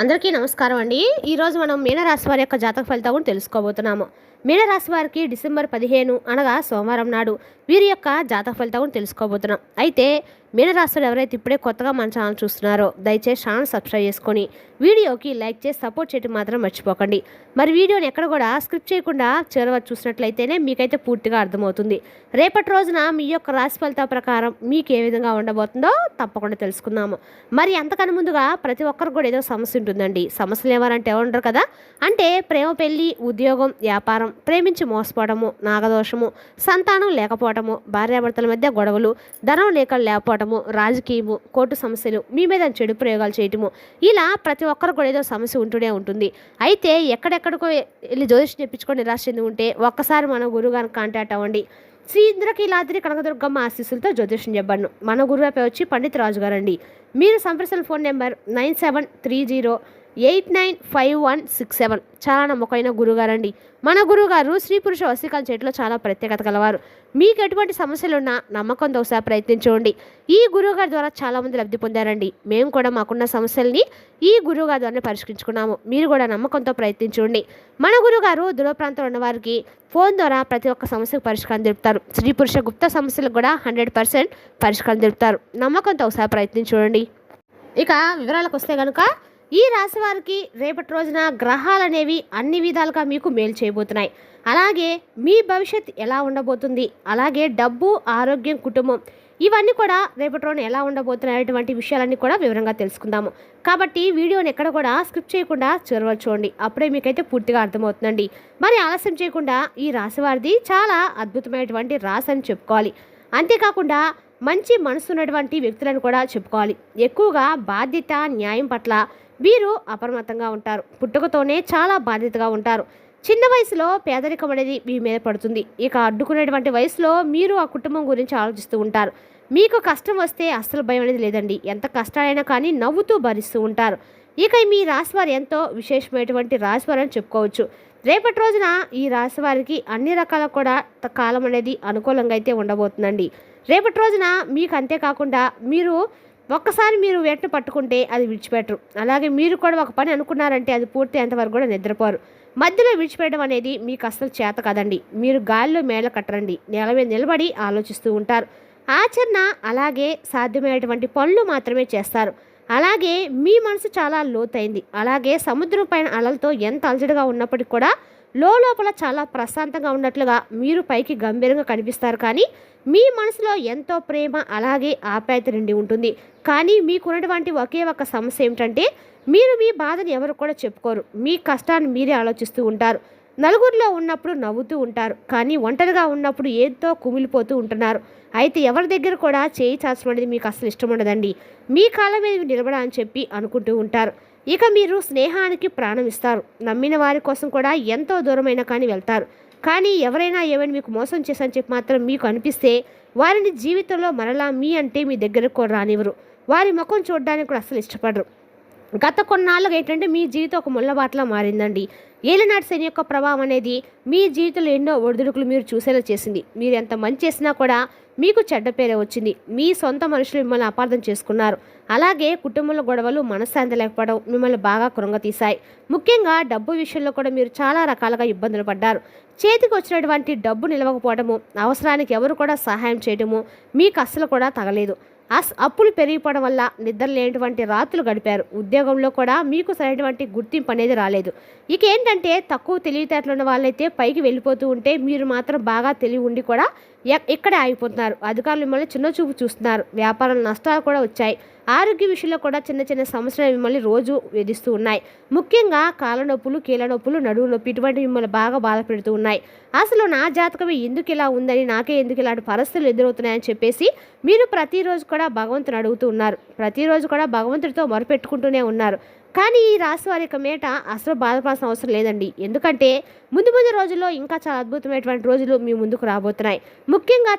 అందరికీ నమస్కారం అండి. ఈరోజు మనం మీనరాశి వారి యొక్క జాతక ఫలితాలు కూడా తెలుసుకోబోతున్నాము. మీనరాశి వారికి డిసెంబర్ 15 అనగా సోమవారం నాడు వీరి యొక్క జాతక ఫలితాలు కూడా తెలుసుకోబోతున్నాం. అయితే మీనరాశులు ఎవరైతే ఇప్పుడే కొత్తగా మన ఛానల్ చూస్తున్నారో దయచేసి ఛానల్ సబ్స్క్రైబ్ చేసుకొని వీడియోకి లైక్ చేసి సపోర్ట్ చేయడం మాత్రం మర్చిపోకండి. మరి వీడియోని ఎక్కడ కూడా స్క్రిప్ట్ చేయకుండా చివరి చూసినట్లయితేనే మీకైతే పూర్తిగా అర్థమవుతుంది. రేపటి రోజున మీ యొక్క రాశి ఫలితాల ప్రకారం మీకు ఏ విధంగా ఉండబోతుందో తప్పకుండా తెలుసుకుందాము. మరి అంతకన్నా ముందుగా ప్రతి ఒక్కరికి కూడా ఏదో సమస్య ఉంటుందండి. సమస్యలు ఎవరంటే ఉండరు కదా, అంటే ప్రేమ, పెళ్లి, ఉద్యోగం, వ్యాపారం, ప్రేమించి మోసపోవడము, నాగదోషము, సంతానం లేకపోవడము, భార్యాభర్తల మధ్య గొడవలు, ధనం లేకపోవడము, రాజకీయము, కోర్టు సమస్యలు, మీ మీద చెడు ప్రయోగాలు చేయటము, ఇలా ప్రతి ఒక్కరు కూడా ఏదో సమస్య ఉంటూనే ఉంటుంది. అయితే ఎక్కడెక్కడికో వెళ్ళి జ్యోతిషం చెప్పించుకొని నిరాశ చెంది ఉంటే ఒక్కసారి మన గురువుగారిని కాంటాక్ట్ అవ్వండి. శ్రీ ఇంద్రకీలాద్రి కనకదుర్గమ్మ ఆశీస్సులతో జ్యోతిషం చెప్పాను. మన గురువు వచ్చి పండిత్ రాజు గారండి. మీరు సంప్రదించిన ఫోన్ నెంబర్ 9730895167. చాలా నమ్మకమైన గురుగారండి. మన గురుగారు స్త్రీ పురుష వశీకరణ చేతిలో చాలా ప్రత్యేకత కలవారు. మీకు ఎటువంటి సమస్యలున్నా నమ్మకంతో ఒకసారి ప్రయత్నించండి. ఈ గురువుగారి ద్వారా చాలామంది లబ్ధి పొందారండి. మేము కూడా మాకున్న సమస్యల్ని ఈ గురువుగారి ద్వారా పరిష్కరించుకున్నాము. మీరు కూడా నమ్మకంతో ప్రయత్నించండి. మన గురుగారు దూర ప్రాంతంలో ఉన్న వారికి ఫోన్ ద్వారా ప్రతి ఒక్క సమస్యకు పరిష్కారం తెలుపుతారు. స్త్రీ పురుష గుప్త సమస్యలకు కూడా 100% పరిష్కారం తెలుపుతారు. నమ్మకంతో ఒకసారి ప్రయత్నించండి. ఇక వివరాలకు వస్తే కనుక ఈ రాశి వారికి రేపటి రోజున గ్రహాలు అనేవి అన్ని విధాలుగా మీకు మేలు చేయబోతున్నాయి. అలాగే మీ భవిష్యత్ ఎలా ఉండబోతుంది, అలాగే డబ్బు, ఆరోగ్యం, కుటుంబం ఇవన్నీ కూడా రేపటి రోజున ఎలా ఉండబోతున్నాయటువంటి విషయాలన్నీ కూడా వివరంగా తెలుసుకుందాము. కాబట్టి వీడియోని ఎక్కడ కూడా స్కిప్ చేయకుండా చూడండి. అప్పుడే మీకైతే పూర్తిగా అర్థమవుతుందండి. మరి ఆలస్యం చేయకుండా ఈ రాశి వారిది చాలా అద్భుతమైనటువంటి రాశి అని చెప్పుకోవాలి. అంతేకాకుండా మంచి మనసు ఉన్నటువంటి వ్యక్తులను కూడా చెప్పుకోవాలి. ఎక్కువగా బాధ్యత, న్యాయం పట్ల వీరు అప్రమత్తంగా ఉంటారు. పుట్టుకతోనే చాలా బాధ్యతగా ఉంటారు. చిన్న వయసులో పేదరికం అనేది మీ మీద పడుతుంది. ఇక అడ్డుకునేటువంటి వయసులో మీరు ఆ కుటుంబం గురించి ఆలోచిస్తూ ఉంటారు. మీకు కష్టం వస్తే అస్సలు భయం అనేది లేదండి. ఎంత కష్టాలైనా కానీ నవ్వుతూ భరిస్తూ ఉంటారు. ఇక మీ రాశివారు ఎంతో విశేషమైనటువంటి రాశివారు అని చెప్పుకోవచ్చు. రేపటి రోజున ఈ రాశి వారికి అన్ని రకాల కూడా కాలం అనేది అనుకూలంగా అయితే ఉండబోతుందండి. రేపటి రోజున మీకు అంతేకాకుండా ఒక్కసారి మీరు వేటను పట్టుకుంటే అది విడిచిపెట్టరు. అలాగే మీరు కూడా ఒక పని అనుకున్నారంటే అది పూర్తి అంతవరకు కూడా నిద్రపోరు. మధ్యలో విడిచిపెట్టడం అనేది మీకు అస్సలు చేత కదండి. మీరు గాలిలో మేళ కట్టరండి, నేల మీద నిలబడి ఆలోచిస్తూ ఉంటారు. ఆచరణ అలాగే సాధ్యమైనటువంటి పనులు మాత్రమే చేస్తారు. అలాగే మీ మనసు చాలా లోతైంది. అలాగే సముద్రం పైన అలలతో ఎంత అలజడిగా ఉన్నప్పటికీ కూడా లోపల చాలా ప్రశాంతంగా ఉన్నట్లుగా మీరు పైకి గంభీరంగా కనిపిస్తారు. కానీ మీ మనసులో ఎంతో ప్రేమ అలాగే ఆప్యాయత నిండి ఉంటుంది. కానీ మీకున్నటువంటి ఒకే ఒక సమస్య ఏమిటంటే మీరు మీ బాధను ఎవరు కూడా చెప్పుకోరు. మీ కష్టాన్ని మీరే ఆలోచిస్తూ ఉంటారు. నలుగురిలో ఉన్నప్పుడు నవ్వుతూ ఉంటారు, కానీ ఒంటరిగా ఉన్నప్పుడు ఏదో కుమిలిపోతూ ఉంటున్నారు. అయితే ఎవరి దగ్గర కూడా చేయి చాచడం అనేది మీకు అసలు ఇష్టం ఉండదండి. మీ కాళ్ళ మీద నిలబడాలని చెప్పి అనుకుంటూ ఉంటారు. ఇక మీరు స్నేహానికి ప్రాణం ఇస్తారు. నమ్మిన వారి కోసం కూడా ఎంతో దూరమైనా కానీ వెళ్తారు. కానీ ఎవరైనా ఏమైనా మీకు మోసం చేశారని చెప్పి మాత్రం మీకు అనిపిస్తే వారిని జీవితంలో మరలా మీ దగ్గరకు కూడా రానివ్వరు. వారి ముఖం చూడడానికి కూడా అసలు ఇష్టపడరు. గత కొన్నాళ్ళుగా ఏంటంటే మీ జీవితం ఒక ముళ్ళబాటలా మారిందండి. ఏలినాటి శని యొక్క ప్రభావం అనేది మీ జీవితంలో ఎన్నో ఒడిదుడుకులు మీరు చూసేలా చేసింది. మీరు ఎంత మంచి చేసినా కూడా మీకు చెడ్డ పేరే వచ్చింది. మీ సొంత మనుషులు మిమ్మల్ని అపార్థం చేసుకున్నారు. అలాగే కుటుంబంలో గొడవలు, మనశ్శాంతి లేకపోవడం మిమ్మల్ని బాగా కృంగతీశాయి. ముఖ్యంగా డబ్బు విషయంలో కూడా మీరు చాలా రకాలుగా ఇబ్బందులు పడ్డారు. చేతికి వచ్చినటువంటి డబ్బు నిలవకపోవడము, అవసరానికి ఎవరు కూడా సహాయం చేయడము మీకు అస్సలు కూడా తగలేదు. అప్పులు పెరిగిపోవడం వల్ల నిద్ర లేనటువంటి రాత్రులు గడిపారు. ఉద్యోగంలో కూడా మీకు సరైనటువంటి గుర్తింపు అనేది రాలేదు. ఇక ఏంటంటే తక్కువ తెలివితేటలు ఉన్న వాళ్ళైతే పైకి వెళ్ళిపోతూ ఉంటే మీరు మాత్రం బాగా తెలివి ఉండి కూడా ఇక్కడే ఆగిపోతున్నారు. అధికారులు మిమ్మల్ని చిన్న చూపు చూస్తున్నారు. వ్యాపారం నష్టాలు కూడా వచ్చాయి. ఆరోగ్య విషయంలో కూడా చిన్న చిన్న సమస్యలు మిమ్మల్ని రోజు వేధిస్తూ ఉన్నాయి. ముఖ్యంగా కాళ్ళ నొప్పులు, కీళ్ళ నొప్పులు, నడువు నొప్పి ఇటువంటి మిమ్మల్ని బాగా బాధ పెడుతూ ఉన్నాయి. అసలు నా జాతకమే ఎందుకు ఇలా ఉందని, నాకే ఎందుకు ఇలాంటి పరిస్థితులు ఎదురవుతున్నాయని చెప్పేసి మీరు ప్రతిరోజు కూడా భగవంతుని అడుగుతూ ఉన్నారు. ప్రతిరోజు కూడా భగవంతుడితో మొరపెట్టుకుంటూనే ఉన్నారు. కానీ ఈ రాశి వారి యొక్క మేట అసలు బాధపడాల్సిన అవసరం లేదండి. ఎందుకంటే ముందు రోజుల్లో ఇంకా చాలా అద్భుతమైనటువంటి రోజులు మీ ముందుకు రాబోతున్నాయి. ముఖ్యంగా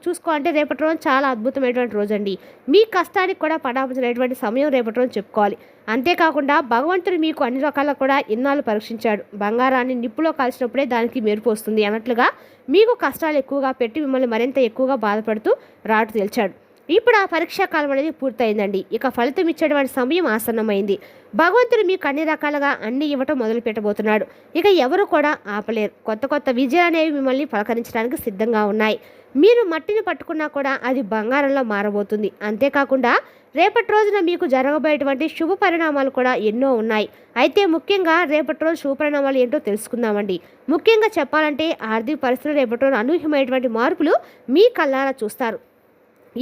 చూసుకోవాలంటే రేపటి రోజు చాలా అద్భుతమైనటువంటి రోజు అండి. మీ కష్టానికి కూడా పడాల్సినటువంటి సమయం రేపటి రోజు చెప్పుకోవాలి. అంతేకాకుండా భగవంతుడు మీకు అన్ని రకాల కూడా ఇన్నాళ్ళు పరీక్షించాడు. బంగారాన్ని నిప్పులో కాల్చినప్పుడే దానికి మెరుపు వస్తుంది అన్నట్లుగా మీకు కష్టాలు ఎక్కువగా పెట్టి మిమ్మల్ని మరింత ఎక్కువగా బాధపడుతూ రాటు తేల్చాడు. ఇప్పుడు ఆ పరీక్షా కాలం అనేది పూర్తయిందండి. ఇక ఫలితం ఇచ్చేటువంటి సమయం ఆసన్నమైంది. భగవంతుడు మీకు అన్ని రకాలుగా అన్ని ఇవ్వటం మొదలు పెట్టబోతున్నాడు. ఇక ఎవరు కూడా ఆపలేరు. కొత్త కొత్త విజయాలు అనేవి మిమ్మల్ని పలకరించడానికి సిద్ధంగా ఉన్నాయి. మీరు మట్టిని పట్టుకున్నా కూడా అది బంగారంలో మారబోతుంది. అంతేకాకుండా రేపటి రోజున మీకు జరగబోయేటువంటి శుభ పరిణామాలు కూడా ఎన్నో ఉన్నాయి. అయితే ముఖ్యంగా రేపటి రోజు శుభ పరిణామాలు ఏంటో తెలుసుకుందామండి. ముఖ్యంగా చెప్పాలంటే ఆర్థిక పరిస్థితులు రేపటి రోజు అనూహ్యమైనటువంటి మార్పులు మీ కళ్ళారా చూస్తారు.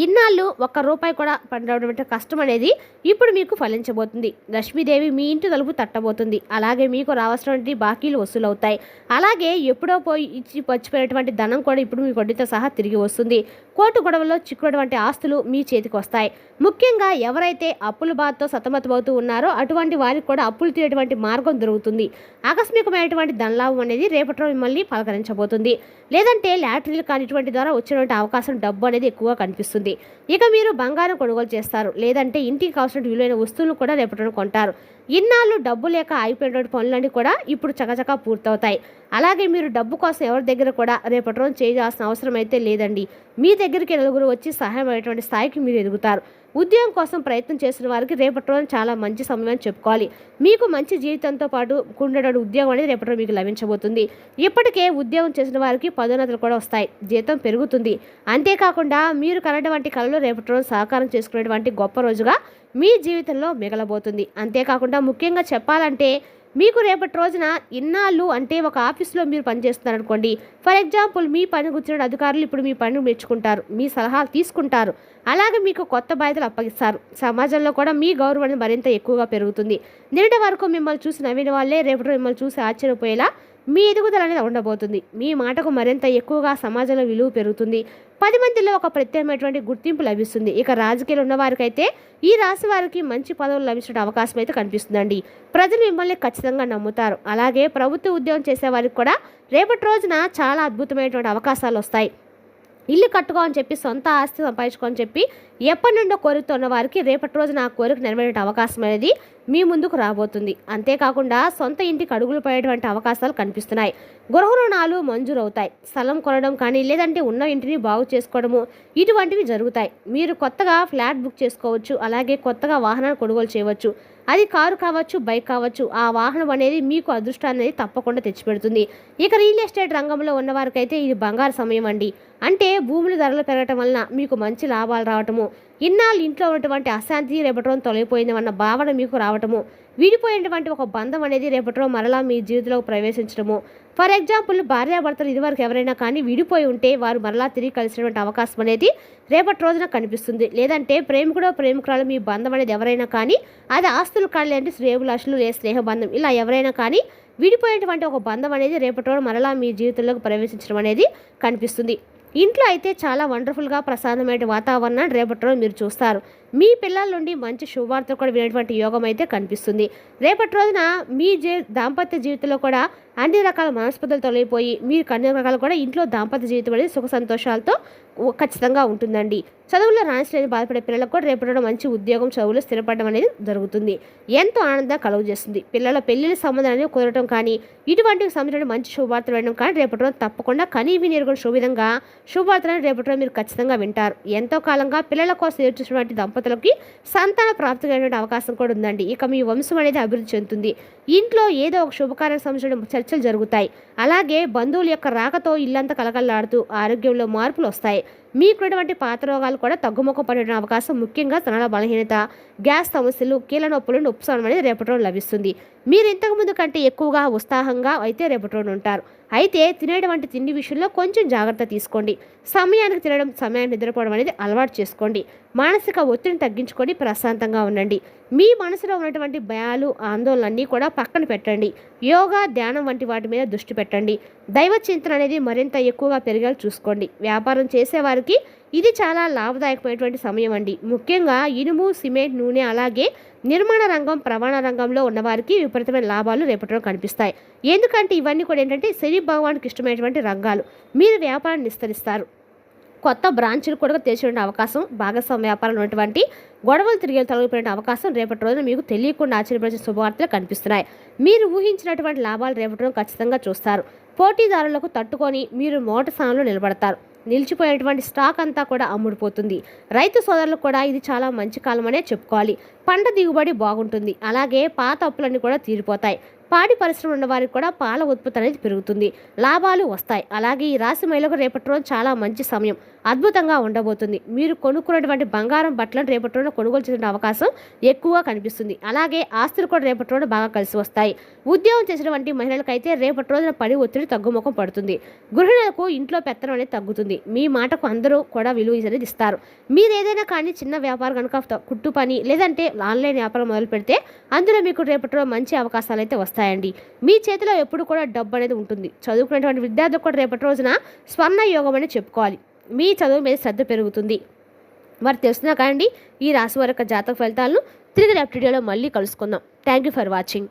ఇన్నాళ్ళు ఒక్క రూపాయి కూడా పడినటువంటి కష్టం అనేది ఇప్పుడు మీకు ఫలించబోతుంది. లక్ష్మీదేవి మీ ఇంటి తలుపు తట్టబోతుంది. అలాగే మీకు రావాల్సినటువంటి బాకీలు వసూలవుతాయి. అలాగే ఎప్పుడో పోయి ఇచ్చి పచ్చిపోయినటువంటి ధనం కూడా ఇప్పుడు మీ వడ్డీతో సహా తిరిగి వస్తుంది. కోర్టు గొడవల్లో చిక్కునటువంటి ఆస్తులు మీ చేతికి వస్తాయి. ముఖ్యంగా ఎవరైతే అప్పుల బాధతో సతమతమవుతూ ఉన్నారో అటువంటి వారికి కూడా అప్పులు తీరేటువంటి మార్గం దొరుకుతుంది. ఆకస్మికమైనటువంటి ధనలాభం అనేది రేపటి రోజు మిమ్మల్ని పలకరించబోతుంది. లేదంటే లాటరీలు కానిటువంటి ద్వారా వచ్చినటువంటి అవకాశం డబ్బు అనేది ఎక్కువగా కనిపిస్తుంది. ఇక మీరు బంగారం కొనుగోలు చేస్తారు. లేదంటే ఇంటికి కావాల్సిన విలువైన వస్తువులు కూడా రేపటి రోజు కొంటారు. ఇన్నాళ్ళు డబ్బు లేక ఆగిపోయినటువంటి పనులన్నీ కూడా ఇప్పుడు చకచకా పూర్తవుతాయి. అలాగే మీరు డబ్బు కోసం ఎవరి దగ్గర కూడా రేపటి రోజు చేయాల్సిన అవసరం అయితే లేదండి. మీ దగ్గరికి నలుగురు వచ్చి సహాయం అయ్యేటువంటి స్థాయికి మీరు ఎదుగుతారు. ఉద్యోగం కోసం ప్రయత్నం చేసిన వారికి రేపటి రోజు చాలా మంచి సమయం అని చెప్పుకోవాలి. మీకు మంచి జీవితంతో పాటు ఉండేటువంటి ఉద్యోగం అనేది రేపటి రోజు మీకు లభించబోతుంది. ఇప్పటికే ఉద్యోగం చేసిన వారికి పదోన్నతులు కూడా వస్తాయి. జీతం పెరుగుతుంది. అంతేకాకుండా మీరు కలటువంటి కళలు రేపటి రోజు సహకారం చేసుకునేటువంటి గొప్ప రోజుగా మీ జీవితంలో మిగలబోతుంది. అంతేకాకుండా ముఖ్యంగా చెప్పాలంటే మీకు రేపటి రోజున ఇన్నాళ్ళు అంటే ఒక ఆఫీస్లో మీరు పనిచేస్తున్నారనుకోండి. ఫర్ ఎగ్జాంపుల్ మీ పని కూర్చున్న అధికారులు ఇప్పుడు మీ పని మెచ్చుకుంటారు. మీ సలహాలు తీసుకుంటారు. అలాగే మీకు కొత్త బాధ్యతలు అప్పగిస్తారు. సమాజంలో కూడా మీ గౌరవం అనేది మరింత ఎక్కువగా పెరుగుతుంది. నిన్నటి వరకు మిమ్మల్ని చూసి నవ్విన వాళ్ళే రేపటి మిమ్మల్ని చూసి ఆశ్చర్యపోయేలా మీ ఎదుగుదల అనేది ఉండబోతుంది. మీ మాటకు మరింత ఎక్కువగా సమాజంలో విలువ పెరుగుతుంది. 10 మందిలో ఒక ప్రత్యేకమైనటువంటి గుర్తింపు లభిస్తుంది. ఇక రాజకీయాలు ఉన్న వారికైతే ఈ రాశి వారికి మంచి పదవులు లభించే అవకాశం అయితే కనిపిస్తుందండి. ప్రజలు మిమ్మల్ని ఖచ్చితంగా నమ్ముతారు. అలాగే ప్రభుత్వ ఉద్యోగం చేసే వారికి కూడా రేపటి రోజున చాలా అద్భుతమైనటువంటి అవకాశాలు వస్తాయి. ఇల్లు కట్టుకోని చెప్పి సొంత ఆస్తి సంపాదించుకోని చెప్పి ఎప్పటి నుండో కోరుతున్న వారికి రేపటి రోజున ఆ కోరిక నెరవేరే అవకాశం అనేది మీ ముందుకు రాబోతుంది. అంతేకాకుండా సొంత ఇంటికి అడుగులు పడేటువంటి అవకాశాలు కనిపిస్తున్నాయి. గృహ రుణాలు మంజూరవుతాయి. స్థలం కొనడం కానీ లేదంటే ఉన్న ఇంటిని బాగు చేసుకోవడము ఇటువంటివి జరుగుతాయి. మీరు కొత్తగా ఫ్లాట్ బుక్ చేసుకోవచ్చు. అలాగే కొత్తగా వాహనాన్ని కొనుగోలు చేయవచ్చు. అది కారు కావచ్చు, బైక్ కావచ్చు. ఆ వాహనం అనేది మీకు అదృష్టాన్ని అనేది తప్పకుండా తెచ్చిపెడుతుంది. ఇక రియల్ ఎస్టేట్ రంగంలో ఉన్నవారికైతే ఇది బంగారు సమయం అండి. అంటే భూముల ధరలు పెరగటం వలన మీకు మంచి లాభాలు రావటము, ఇన్నాళ్ళు ఇంట్లో ఉన్నటువంటి అశాంతి రేపటి రోజు తొలగిపోయిందన్న భావన మీకు రావటము, విడిపోయినటువంటి ఒక బంధం అనేది రేపటి రోజు మరలా మీ జీవితంలో ప్రవేశించడము. ఫర్ ఎగ్జాంపుల్ భార్యాభర్తలు ఇదివరకు ఎవరైనా కానీ విడిపోయి ఉంటే వారు మరలా తిరిగి కలిసినటువంటి అవకాశం అనేది రేపటి రోజున కనిపిస్తుంది. లేదంటే ప్రేమికుడో ప్రేమికురాలు మీ బంధం అనేది ఎవరైనా కానీ అది ఆస్తులు కానీ లేదంటే శ్రేయభిలాషులు లేదా స్నేహబంధం ఇలా ఎవరైనా కానీ విడిపోయేటువంటి ఒక బంధం అనేది రేపటి రోజు మరలా మీ జీవితంలోకి ప్రవేశించడం అనేది కనిపిస్తుంది. ఇంట్లో అయితే చాలా వండర్ఫుల్గా ప్రశాంతమైన వాతావరణాన్ని రేపటి రోజు మీరు చూస్తారు. మీ పిల్లల నుండి మంచి శుభవార్తలు కూడా వినేటువంటి యోగం అయితే కనిపిస్తుంది. రేపటి రోజున మీ దాంపత్య జీవితంలో కూడా అన్ని రకాల మనస్పర్ధలు తొలగిపోయి మీరు అన్ని రకాలు కూడా ఇంట్లో దాంపత్య జీవితం అనేది సుఖ సంతోషాలతో ఖచ్చితంగా ఉంటుందండి. చదువుల్లో రాణించలేని బాధపడే పిల్లలకు కూడా రేపటి మంచి ఉద్యోగం చదువులు స్థిరపడడం అనేది జరుగుతుంది. ఎంతో ఆనందంగా కలుగజేస్తుంది. పిల్లల పెళ్లిళ్ళ సంబంధాలు కుదరటం కానీ ఇటువంటికి సంబంధించిన మంచి శుభవార్తలు వినడం కానీ రేపటి రోజు తప్పకుండా కనీవి నేర్కొని శుభవిధంగా శుభవార్తలను రేపటి రోజు మీరు ఖచ్చితంగా వింటారు. ఎంతో కాలంగా పిల్లల కోసం ఎదుర్చున్నటువంటి దంపతులకి సంతాన ప్రాప్తి కలిగిన అవకాశం కూడా ఉందండి. ఇక మీ వంశం అనేది అభివృద్ధి చెందుతుంది. ఇంట్లో ఏదో ఒక శుభకార్యం సంబంధించిన చర్చలు జరుగుతాయి. అలాగే బంధువుల యొక్క రాకతో ఇల్లంతా కలకల్లాడుతూ ఆరోగ్యంలో మార్పులు వస్తాయి. మీకున్నటువంటి పాత రోగాలు కూడా తగ్గుముఖం పడే అవకాశం, ముఖ్యంగా స్తనాల బలహీనత, గ్యాస్ సమస్యలు, కీళ్ళ నొప్పులు ఉపశమనం అనేది రేపటి రోజు లభిస్తుంది. మీరు ఇంతకుముందు కంటే ఎక్కువగా ఉత్సాహంగా అయితే రేపటి రోజు ఉంటారు. అయితే తినేటువంటి తిండి విషయంలో కొంచెం జాగ్రత్త తీసుకోండి. సమయానికి తినడం, సమయానికి నిద్రపోవడం అనేది అలవాటు చేసుకోండి. మానసిక ఒత్తిడిని తగ్గించుకొని ప్రశాంతంగా ఉండండి. మీ మనసులో ఉన్నటువంటి భయాలు, ఆందోళనలన్నీ కూడా పక్కన పెట్టండి. యోగా, ధ్యానం వంటి వాటి మీద దృష్టి పెట్టండి. దైవ చింతన అనేది మరింత ఎక్కువగా పెరిగేలా చూసుకోండి. వ్యాపారం చేసేవారికి ఇది చాలా లాభదాయకమైనటువంటి సమయం అండి. ముఖ్యంగా ఇనుము, సిమెంట్, నూనె అలాగే నిర్మాణ రంగం, ప్రమాణ రంగంలో ఉన్నవారికి విపరీతమైన లాభాలు రేపటిలో కనిపిస్తాయి. ఎందుకంటే ఇవన్నీ కూడా ఏంటంటే శని భగవానికి ఇష్టమైనటువంటి రంగాలు. మీరు వ్యాపారాన్ని విస్తరిస్తారు. కొత్త బ్రాంచ్లు కూడా తెరిచే అవకాశం, భాగస్వామ్య వ్యాపారంలో ఉన్నటువంటి గొడవలు తిరిగి తొలగిపోయిన అవకాశం రేపటి రోజున మీకు తెలియకుండా ఆశ్చర్యపరిచే శుభవార్తలు కనిపిస్తున్నాయి. మీరు ఊహించినటువంటి లాభాలు రేపటి రోజు ఖచ్చితంగా చూస్తారు. పోటీదారులకు తట్టుకొని మీరు మోట స్థానంలో నిలబడతారు. నిలిచిపోయినటువంటి స్టాక్ అంతా కూడా అమ్ముడుపోతుంది. రైతు సోదరులకు కూడా ఇది చాలా మంచి కాలం అనే చెప్పుకోవాలి. పంట దిగుబడి బాగుంటుంది. అలాగే పాత అప్పులన్నీ కూడా తీరిపోతాయి. పాడి పరిశ్రమ ఉన్న వారికి కూడా పాల ఉత్పత్తి అనేది పెరుగుతుంది. లాభాలు వస్తాయి. అలాగే ఈ రాశి మహిళలకు రేపటి రోజు చాలా మంచి సమయం, అద్భుతంగా ఉండబోతుంది. మీరు కొనుక్కున్నటువంటి బంగారం బట్టలను రేపటి రోజున కొనుగోలు చేసే అవకాశం ఎక్కువగా కనిపిస్తుంది. అలాగే ఆస్తులు కూడా రేపటి రోజున బాగా కలిసి వస్తాయి. ఉద్యోగం చేసినటువంటి మహిళలకైతే రేపటి రోజున పని ఒత్తిడి తగ్గుముఖం పడుతుంది. గృహిణులకు ఇంట్లో పెత్తనం అనేది తగ్గుతుంది. మీ మాటకు అందరూ కూడా విలువ అనేది ఇస్తారు. మీరు ఏదైనా కానీ చిన్న వ్యాపారం కనుక కుట్టు పని లేదంటే ఆన్లైన్ వ్యాపారం మొదలు పెడితే అందులో మీకు రేపటి రోజు మంచి అవకాశాలు అయితే వస్తాయండి. మీ చేతిలో ఎప్పుడు కూడా డబ్బు అనేది ఉంటుంది. చదువుకునేటువంటి విద్యార్థులకు కూడా రేపటి రోజున స్వర్ణ యోగం అని చెప్పుకోవాలి. మీ చదువు మీద శ్రద్ధ పెరుగుతుంది. మరి తెలుస్తున్నా కానీ ఈ రాశి వారి యొక్క జాతక ఫలితాలను తిరిగి రేపటి వీడియోలో మళ్ళీ కలుసుకుందాం. Thank you for watching.